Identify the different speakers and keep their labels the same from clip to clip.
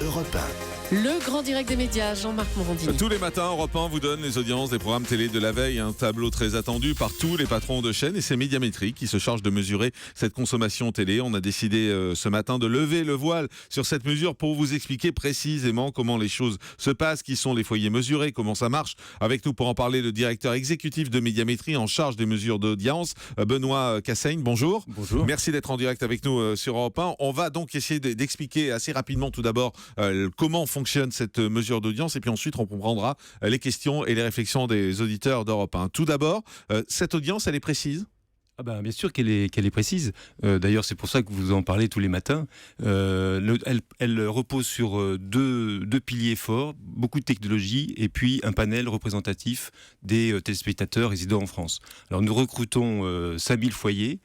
Speaker 1: Europe 1.
Speaker 2: Le grand direct des médias, Jean-Marc Morandini.
Speaker 3: Tous les matins, Europe 1 vous donne les audiences des programmes télé de la veille. Un tableau très attendu par tous les patrons de chaînes, et c'est Médiamétrie qui se charge de mesurer cette consommation télé. On a décidé ce matin de lever le voile sur cette mesure pour vous expliquer précisément comment les choses se passent, qui sont les foyers mesurés, comment ça marche. Avec nous pour en parler, le directeur exécutif de Médiamétrie en charge des mesures d'audience, Benoît Cassaigne. Bonjour.
Speaker 4: Bonjour.
Speaker 3: Merci d'être en direct avec nous sur Europe 1. On va donc essayer d'expliquer assez rapidement tout d'abord comment fonctionne cette mesure d'audience, et puis ensuite on comprendra les questions et les réflexions des auditeurs d'Europe 1. Tout d'abord, cette audience, elle est précise ?
Speaker 4: Bien sûr qu'elle est précise. D'ailleurs, c'est pour ça que vous en parlez tous les matins. Elle repose sur deux piliers forts, beaucoup de technologie et puis un panel représentatif des téléspectateurs résidant en France. Alors nous recrutons 5000 foyers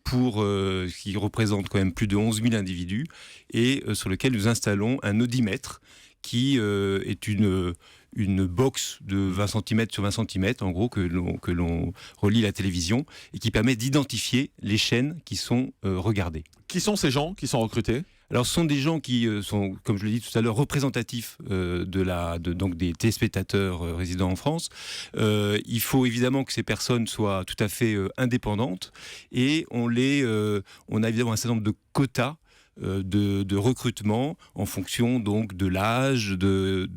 Speaker 4: qui représentent quand même plus de 11 000 individus et sur lequel nous installons un audimètre qui est une box de 20 cm sur 20 cm, en gros, que l'on relie à la télévision et qui permet d'identifier les chaînes qui sont regardées.
Speaker 3: Qui sont ces gens qui sont recrutés ?
Speaker 4: Alors, ce sont des gens qui sont, comme je l'ai dit tout à l'heure, représentatifs donc des téléspectateurs résidant en France. Il faut évidemment que ces personnes soient tout à fait indépendantes et on a évidemment un certain nombre de quotas de recrutement en fonction donc de l'âge, de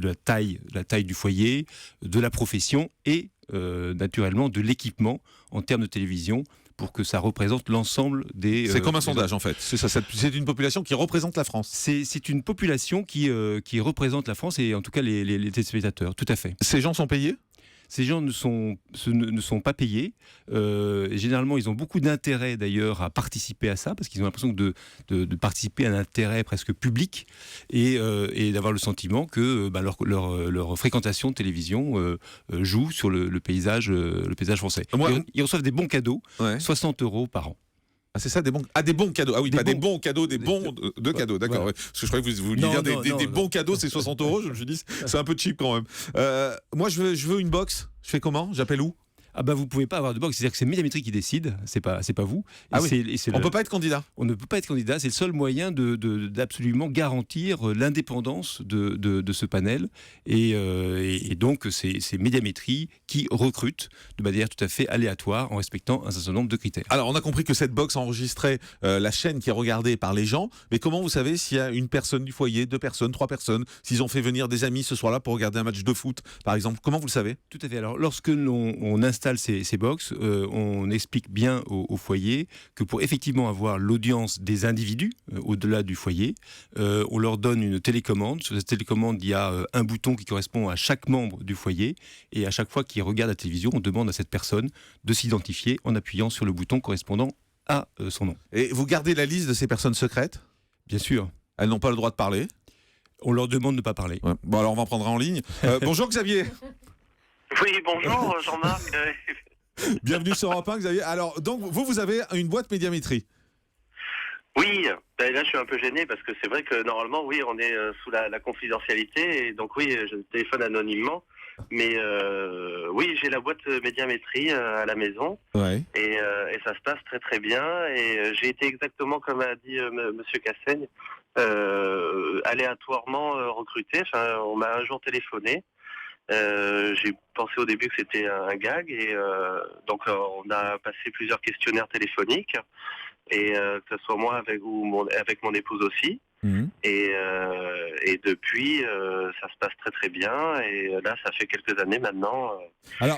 Speaker 4: la taille du foyer, de la profession et naturellement de l'équipement en termes de télévision, pour que ça représente l'ensemble des...
Speaker 3: C'est comme un sondage en fait, c'est une population qui représente la France.
Speaker 4: C'est une population qui représente la France et en tout cas les téléspectateurs, tout à fait.
Speaker 3: Ces gens sont payés ?
Speaker 4: Ces gens ne sont pas payés. Généralement, ils ont beaucoup d'intérêt d'ailleurs à participer à ça, parce qu'ils ont l'impression de participer à un intérêt presque public et d'avoir le sentiment que leur fréquentation de télévision joue sur le paysage français. Ils reçoivent des bons cadeaux, ouais. 60 € par an.
Speaker 3: Ah, c'est ça, des bons cadeaux. Ah oui, des bons cadeaux, des bons de cadeaux, d'accord. Ouais. Parce que je croyais que vous vouliez dire des bons cadeaux, c'est 60 €. Je me suis dit, c'est un peu cheap quand même. Moi, je veux une box. Je fais comment ? J'appelle où ?
Speaker 4: Vous pouvez pas avoir de box, c'est-à-dire que c'est Médiamétrie qui décide, c'est pas vous.
Speaker 3: On peut pas être candidat.
Speaker 4: On ne peut pas être candidat, c'est le seul moyen d'absolument garantir l'indépendance de ce panel et donc c'est Médiamétrie qui recrute de manière tout à fait aléatoire en respectant un certain nombre de critères.
Speaker 3: Alors on a compris que cette box enregistrait la chaîne qui est regardée par les gens, mais comment vous savez s'il y a une personne du foyer, 2 personnes, 3 personnes, s'ils ont fait venir des amis ce soir-là pour regarder un match de foot par exemple, comment vous le savez ?
Speaker 4: Tout à fait, alors lorsque on installe ces box, on explique bien au foyer que pour effectivement avoir l'audience des individus au-delà du foyer, on leur donne une télécommande. Sur cette télécommande, il y a un bouton qui correspond à chaque membre du foyer et à chaque fois qu'il regarde la télévision, on demande à cette personne de s'identifier en appuyant sur le bouton correspondant à son nom.
Speaker 3: Et vous gardez la liste de ces personnes secrètes ?
Speaker 4: Bien sûr.
Speaker 3: Elles n'ont pas le droit de parler ?
Speaker 4: On leur demande de ne pas parler.
Speaker 3: Ouais. Bon, alors on va en prendre en ligne. Bonjour Xavier.
Speaker 5: Oui, bonjour Jean-Marc.
Speaker 3: Bienvenue sur Europe 1, Xavier. Alors, donc, vous avez une boîte Médiamétrie.
Speaker 5: Oui, là je suis un peu gêné parce que c'est vrai que normalement, oui, on est sous la confidentialité et donc oui, je téléphone anonymement. Mais oui, j'ai la boîte Médiamétrie à la maison. Ouais. Et ça se passe très très bien. Et j'ai été exactement comme a dit Monsieur Cassaigne, aléatoirement recruté. Enfin, on m'a un jour téléphoné. J'ai pensé au début que c'était un gag et donc on a passé plusieurs questionnaires téléphoniques et que ce soit moi avec mon épouse aussi. Mmh. Et depuis ça se passe très très bien et là ça fait quelques années maintenant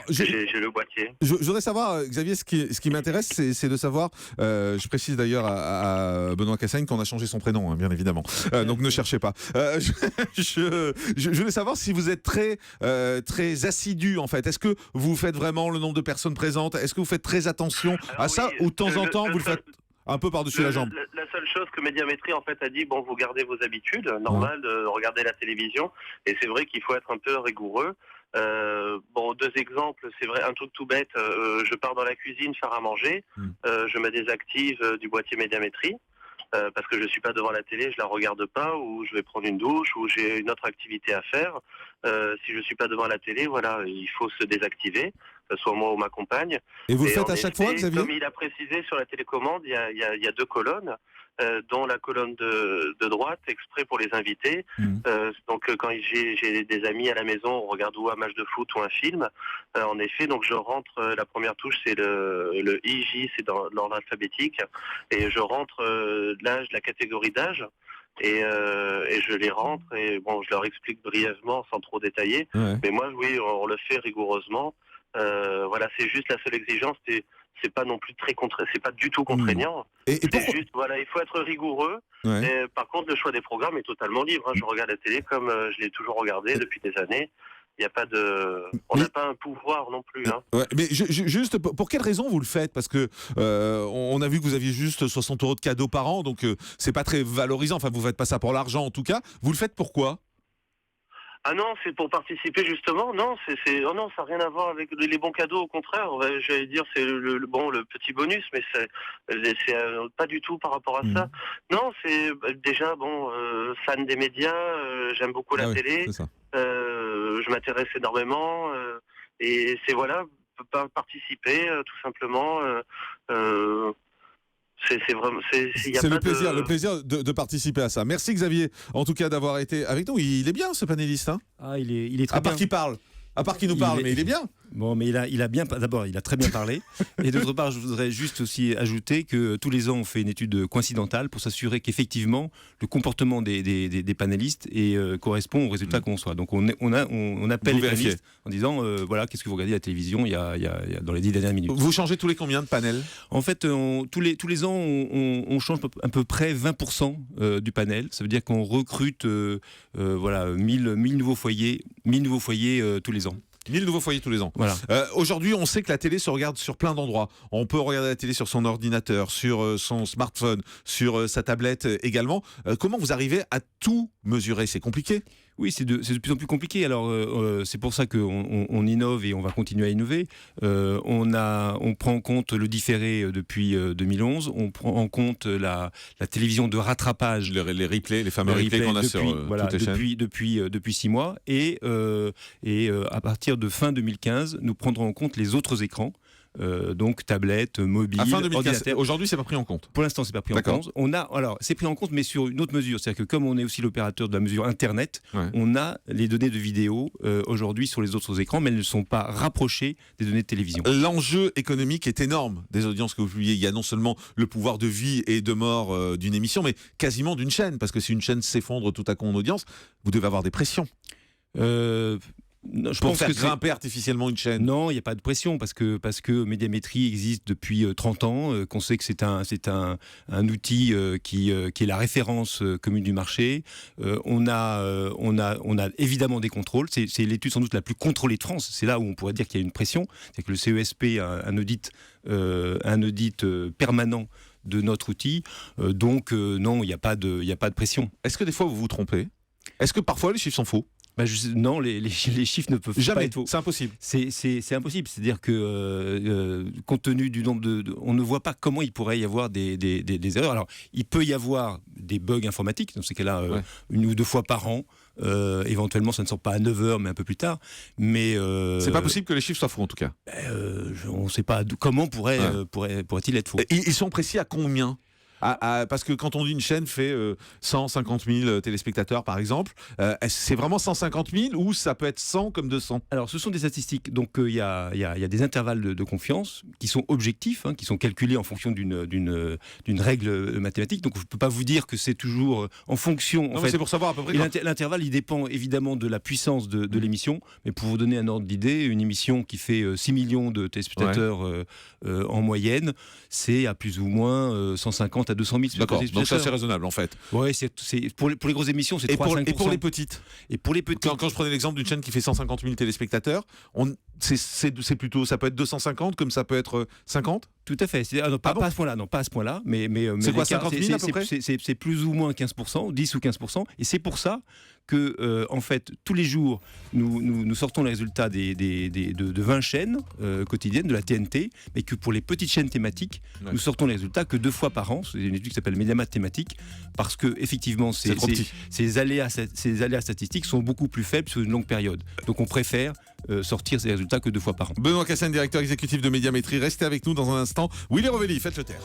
Speaker 5: j'ai le boîtier.
Speaker 3: Je voudrais savoir Xavier, ce qui m'intéresse c'est de savoir, je précise d'ailleurs à Benoît Cassaigne qu'on a changé son prénom hein, bien évidemment, donc ne cherchez pas. Je voulais savoir si vous êtes très assidu en fait. Est-ce que vous faites vraiment le nombre de personnes présentes ? Est-ce que vous faites très attention à ça ou de temps en temps vous le faites un peu par-dessus la jambe?
Speaker 5: La seule chose que Médiamétrie en fait a dit, bon, vous gardez vos habitudes normales de regarder la télévision, et c'est vrai qu'il faut être un peu rigoureux. Bon, 2 exemples, c'est vrai, un truc tout bête, je pars dans la cuisine faire à manger, je me désactive du boîtier Médiamétrie, parce que je suis pas devant la télé, je la regarde pas, ou je vais prendre une douche, ou j'ai une autre activité à faire. Si je suis pas devant la télé, voilà, il faut se désactiver, que ce soit moi ou ma compagne.
Speaker 3: Et vous le faites à chaque fois, Xavier ?
Speaker 5: Comme il a précisé sur la télécommande, il y a 2 colonnes. dont la colonne de droite, exprès pour les invités. Donc quand j'ai des amis à la maison, on regarde ou un match de foot ou un film. En effet, donc je rentre, la première touche c'est le IJ, c'est dans l'ordre alphabétique, et je rentre l'âge, la catégorie d'âge. Et je les rentre et bon, je leur explique brièvement sans trop détailler.
Speaker 3: Ouais.
Speaker 5: Mais moi, oui, on le fait rigoureusement. Voilà, c'est juste la seule exigence. C'est pas non plus c'est pas du tout contraignant.
Speaker 3: Et
Speaker 5: C'est
Speaker 3: pourquoi
Speaker 5: juste, voilà, il faut être rigoureux.
Speaker 3: Ouais.
Speaker 5: Et, par contre, le choix des programmes est totalement libre. Hein. Je regarde la télé comme je l'ai toujours regardé depuis des années. Il y a pas de, on n'a pas un pouvoir non plus. Hein.
Speaker 3: Ouais, mais juste, pour quelle raison vous le faites? Parce que on a vu que vous aviez juste 60 € de cadeaux par an, donc c'est pas très valorisant. Enfin, vous faites pas ça pour l'argent en tout cas. Vous le faites pourquoi?
Speaker 5: Ah non, c'est pour participer justement. Non, oh non, ça n'a rien à voir avec les bons cadeaux. Au contraire, j'allais dire c'est le petit bonus, mais c'est pas du tout par rapport à ça. Non, c'est déjà fan des médias. J'aime beaucoup la télé.
Speaker 3: C'est ça.
Speaker 5: Je m'intéresse énormément et c'est voilà, participer tout simplement. C'est vraiment,
Speaker 3: c'est le plaisir de participer à ça. Merci Xavier, en tout cas d'avoir été avec nous. Il est bien ce panéliste, hein?
Speaker 4: Ah, il est très bien.
Speaker 3: À part qu'il nous parle, mais il est bien.
Speaker 4: Bon, mais d'abord, il a très bien parlé. Et d'autre part, je voudrais juste aussi ajouter que tous les ans, on fait une étude coïncidentale pour s'assurer qu'effectivement, le comportement des panélistes correspond aux résultats qu'on soit. Donc, on appelle les panélistes en disant, voilà, qu'est-ce que vous regardez à la télévision il y a dans les 10 dernières minutes.
Speaker 3: Vous changez tous les combien de panels?
Speaker 4: En fait, tous les ans, on change à peu près 20% du panel. Ça veut dire qu'on recrute 1000 nouveaux foyers tous les ans.
Speaker 3: 1000 nouveaux foyers tous les ans.
Speaker 4: Voilà.
Speaker 3: Aujourd'hui, on sait que la télé se regarde sur plein d'endroits. On peut regarder la télé sur son ordinateur, sur son smartphone, sur sa tablette également. Comment vous arrivez à tout mesurer? C'est compliqué?
Speaker 4: Oui, c'est de plus en plus compliqué. Alors, c'est pour ça qu'on innove et on va continuer à innover. On prend en compte le différé depuis 2011. On prend en compte la télévision de rattrapage.
Speaker 3: Les replays, les fameux replays qu'on a sur toutes les chaînes.
Speaker 4: Depuis 6 mois. Et à partir de fin 2015, nous prendrons en compte les autres écrans. Donc tablette, mobile,
Speaker 3: à fin 2015,
Speaker 4: ordinateur.
Speaker 3: Aujourd'hui, c'est pas pris en compte.
Speaker 4: Pour l'instant, c'est pas pris en compte. C'est pris en compte, mais sur une autre mesure. C'est-à-dire que comme on est aussi l'opérateur de la mesure Internet, on a les données de vidéo aujourd'hui sur les autres écrans, mais elles ne sont pas rapprochées des données de télévision.
Speaker 3: L'enjeu économique est énorme des audiences que vous publiez. Il y a non seulement le pouvoir de vie et de mort d'une émission, mais quasiment d'une chaîne. Parce que si une chaîne s'effondre tout à coup en audience, vous devez avoir des pressions.
Speaker 4: Non, je
Speaker 3: pour
Speaker 4: pense
Speaker 3: faire
Speaker 4: que
Speaker 3: grimper artificiellement une chaîne.
Speaker 4: Non, il n'y a pas de pression parce que Médiamétrie existe depuis 30 ans, qu'on sait que c'est un outil qui est la référence commune du marché. On a évidemment des contrôles. C'est l'étude sans doute la plus contrôlée de France. C'est là où on pourrait dire qu'il y a une pression. C'est que le CESP a un audit permanent de notre outil. Donc non, il n'y a pas de pression.
Speaker 3: Est-ce que des fois vous vous trompez? Est-ce que parfois les chiffres sont faux?
Speaker 4: Non, les chiffres ne peuvent
Speaker 3: jamais
Speaker 4: pas être faux.
Speaker 3: C'est impossible.
Speaker 4: C'est impossible. C'est-à-dire que compte tenu du nombre on ne voit pas comment il pourrait y avoir des erreurs. Alors, il peut y avoir des bugs informatiques, dans ces cas-là, une ou deux fois par an. Éventuellement, ça ne sort pas à 9h, mais un peu plus tard. Mais
Speaker 3: c'est pas possible que les chiffres soient faux, en tout cas.
Speaker 4: On ne sait pas comment pourrait-il être faux.
Speaker 3: Ils sont précis à combien? Parce que quand on dit une chaîne fait 150 000 téléspectateurs par exemple, c'est vraiment 150 000 ou ça peut être 100 comme 200?
Speaker 4: Alors ce sont des statistiques, donc il y a des intervalles de confiance qui sont objectifs, qui sont calculés en fonction d'une règle mathématique, donc je ne peux pas vous dire que c'est toujours en fonction...
Speaker 3: C'est pour savoir à peu près...
Speaker 4: L'intervalle il dépend évidemment de la puissance de l'émission, mais pour vous donner un ordre d'idée, une émission qui fait 6 millions de téléspectateurs en moyenne, c'est à plus ou moins 150 à 200 000.
Speaker 3: D'accord, donc ça c'est raisonnable en fait.
Speaker 4: Oui, pour les grosses émissions, c'est 3-5%.
Speaker 3: Et pour les petites?
Speaker 4: Et pour les petites...
Speaker 3: Quand je prenais l'exemple d'une chaîne qui fait 150 000 téléspectateurs, c'est plutôt, ça peut être 250 comme ça peut être 50?
Speaker 4: Tout à fait. Pas à ce point-là, non, pas à ce point-là. Mais
Speaker 3: c'est quoi, 50 000 à peu près?
Speaker 4: C'est plus ou moins 15%, 10 ou 15%. Et c'est pour ça que, en fait, tous les jours, nous sortons les résultats de 20 chaînes quotidiennes de la TNT, mais que pour les petites chaînes thématiques, nous sortons les résultats que 2 fois par an. C'est une étude qui s'appelle Mediamat thématique, parce que effectivement, ces aléas statistiques sont beaucoup plus faibles sur une longue période. Donc, on préfère sortir ces résultats que 2 fois par an.
Speaker 3: Benoît Cassel, directeur exécutif de Médiamétrie, restez avec nous dans un instant. Willy Rovelli, faites le taire.